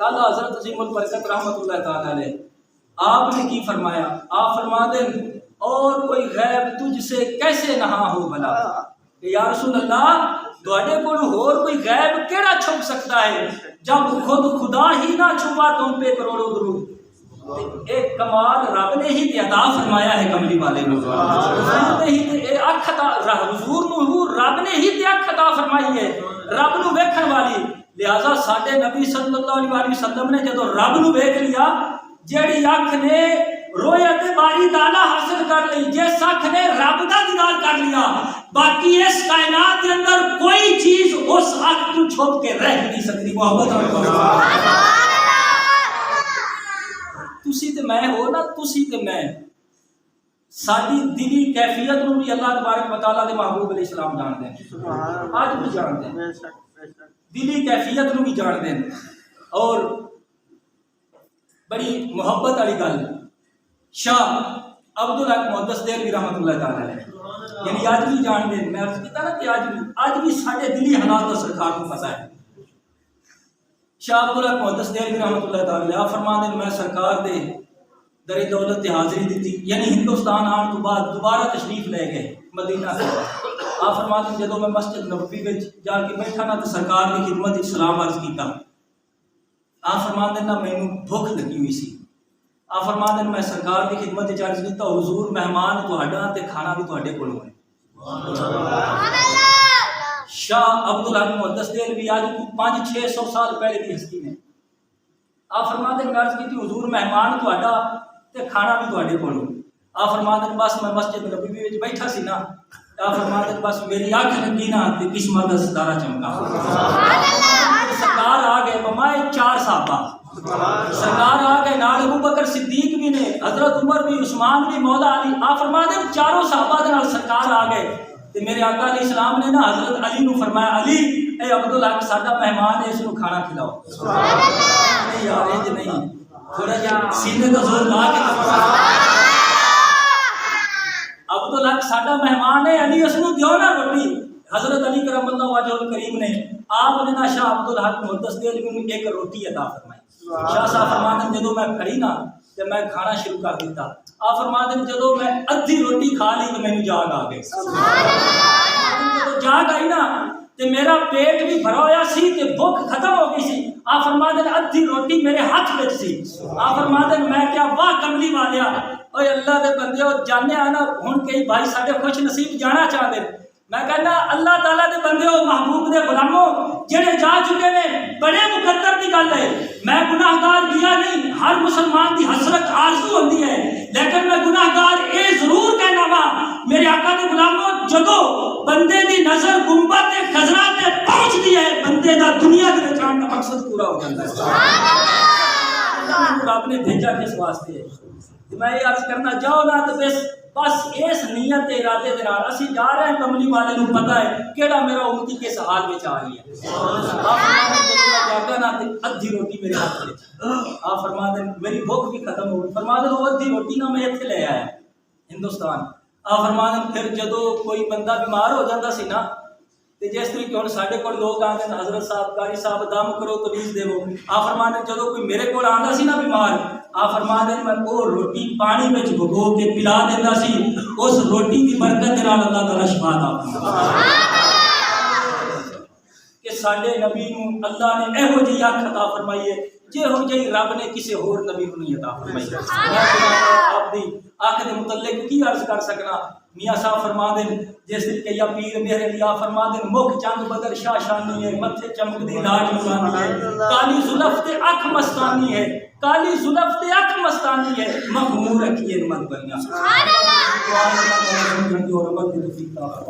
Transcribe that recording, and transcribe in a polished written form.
اعلیٰ حضرت عظیم البرکت رحمۃ اللہ تعالی علیہ آپ نے کی فرمایا؟ آپ فرما دیں اور کوئی غیب تجھ سے کیسے نہا ہو بھلا، کہ یا رسول اللہ تواڈے کول اور کوئی غیب کیڑا چھپ سکتا ہے جب خود خدا ہی نہ چھپا تم پہ کروڑوں درود۔ ایک کمال رب نے ہی عطا فرمایا ہے کملی والے نو، حضور نے ہی اکھ عطا، حضور نو رب نے ہی اکھ عطا فرمائی ہے، رب نو ویکھن والی۔ لہذا ساڈے نبی صلی اللہ علیہ وسلم نے جدو رب نو ویکھ لیا، جیڑی اکھ نے رویت باری تعالیٰ حاصل کر لی، جس اکھ نے رب دا دیدار کر لیا، باقی اس کائنات کے اندر کوئی چیز اس اکھ تو چھپ کے رہ نہیں سکتی۔ محبت تسی تے میں ہو نا، تسی تے میں ساری دلی کیفیت نو بھی اللہ تبارک و تعالیٰ دے محبوب علیہ السلام جان دیں، آج بھی جان دیں، دلی کیفیت نو بھی جان دیں۔ اور بڑی محبت والی گل، شاہ عبدالحق محدث دہلوی رحمۃ اللہ تعالی علیہ یعنی آج بھی جان دیں، میں عرض کیتا نا کہ آج بھی سارے دلی حالات کا سرکار کو پتہ ہے۔ شاہ عبدالحق محدث دہلوی رحمۃ اللہ تعالی علیہ آپ فرما دیں میں سرکار دے در دولت حاضری دیتی، یعنی ہندوستان آن تو بعد دوبارہ تشریف لے گئے مدینہ سے۔ آپ فرما دیں جدو میں مسجد نبوی میں جا کے بیٹھا نا تو سرکار کی خدمت سلام عرض کیتا، آپ فرما دیں نا مینوں بھوک لگی ہوئی سی، آپ فرما دیں میں سرکار کی خدمت عرض کیتا حضور مہمان تہاڈا تے کھانا بھی تہاڈے کولوں ہے۔ شاہ عبدالحق محدث دہلوی آج کو 500-600 سال پہلے کی ہستی نے، آپ فرما دیں عرض کی تھی حضور مہمان تہاڈا تے کھانا بھی تہاڈے کولوں۔ آپ فرما دیں بس میں مسجد نبوی وچ بیٹھا سی نا، آپ فرما دیں بس میری اکھ لگی نا تے قسمت دا ستارہ چمکا، سرکار آ گئے بمائے 4 صحابہ، سرکار آ گئے نال ابو بکر صدیق بھی نے، حضرت عمر بھی، عثمان بھی، مولا علی۔ آپ فرما دیں 4 صحابہ دے نال سرکار آ گئے تے میرے آقا علیہ السلام نے نا حضرت علی نو فرمایا علی اے عبدالحق ساڈا مہمان ہے، اس نو کھانا کھلاؤ۔ نہیں یار انج نہیں، تھوڑا جا سینے تے زور لا کے عبدالحق ساڈا مہمان ہے، علی اس نو دیو نا روٹی۔ حضرت علی کرم اللہ وجہ الکریم نے آپ نے نا شاہ عبدالحق محدث دہلوی نو ایک روٹی عطا فرمائی۔ شاہ صاحب فرماتے جدو میں کھڑی نا تے میں کھانا شروع کر دیتا، آپ فرماتے جدو میں ادھی روٹی کھا لی تو مینوں جاگ آ گئی، جدو جاگ آئی نا تے میرا پیٹ بھی بھرا ہویا سی تے بھوک ختم ہو گئی سی۔ آپ فرماتے ادھی روٹی میرے ہاتھ وچ سی، آپ فرماتے میں کیا واہ کملی والیا، اوے اللہ دے بندے جانے آنا ہن کئی بھائی ساڈے خوش نصیب جانا چاہتے، میں کہنا اللہ تعالیٰ دے بندے ہو محبوب دے غلاموں جڑے جا چکے نے، بڑے مقدر دی گل ہے۔ میں گناہ گار کیا نہیں، ہر مسلمان دی حسرت آرزو ہوندی ہے، لیکن میں گناہ گار اے ضرور کہنا وا میرے آقا دے غلاموں جدو بندے دی نظر گنبد خضرا تے پہنچتی ہے بندے دا دنیا دے جان دا مقصد پورا ہو جاتا ہے۔ سبحان اللہ، رب نے بھیجا کس واسطے ہے؟ میں یہ عرض کرنا جاؤ نا تو بس اس نیت ارادے دے نال اسی جا رہے ہیں، کملی والے نو پتہ ہے کیڑا میرا امتی کس حال وچ آ رہی ہے۔ آپ جاگا نا تے ادھی روٹی میرے ہاتھ وچ، آپ فرما دیں میری بھوک بھی ختم ہو گئی، فرما دیں وہ ادھی روٹی نا میں ایتھے لے آیا ہندوستان۔ آپ فرما دیں پھر جدو کوئی بندہ بیمار ہو جاتا سی نا تے جس طریقے ہن ساڈے کول لوگ آندے نے حضرت صاحب قاری صاحب دم کرو تویز دیو، آپ فرما دیں جدو کوئی میرے کول آندا سی نا بیمار، آپ فرما دیں میں وہ روٹی پانی میں بھگو کے پلا دیتا سی، اس روٹی کی برکت دے نال اللہ تعالیٰ شفا عطا فرماتا کہ ساڈے نبی نو اللہ نے ایہو جی اکھ عطا فرمائی ہے جہو جی رب نے کسی ہور نبی نو نہیں عطا فرمائی۔ میں آپ دی اکھ دے متعلق کی عرض کر سکنا، میاں صاحب فرما دیں جس طریقے یا پیر میرے لیا فرما دیں مکھ چند بدر شاہ شانی ہے، متھے چمکدی لاٹ نورانی ہے، کالی زلف تے اکھ مستانی ہے، کالی زلف تے اکھ مستانی ہے، مخمور رکھیے مت بنیا۔ سبحان اللہ۔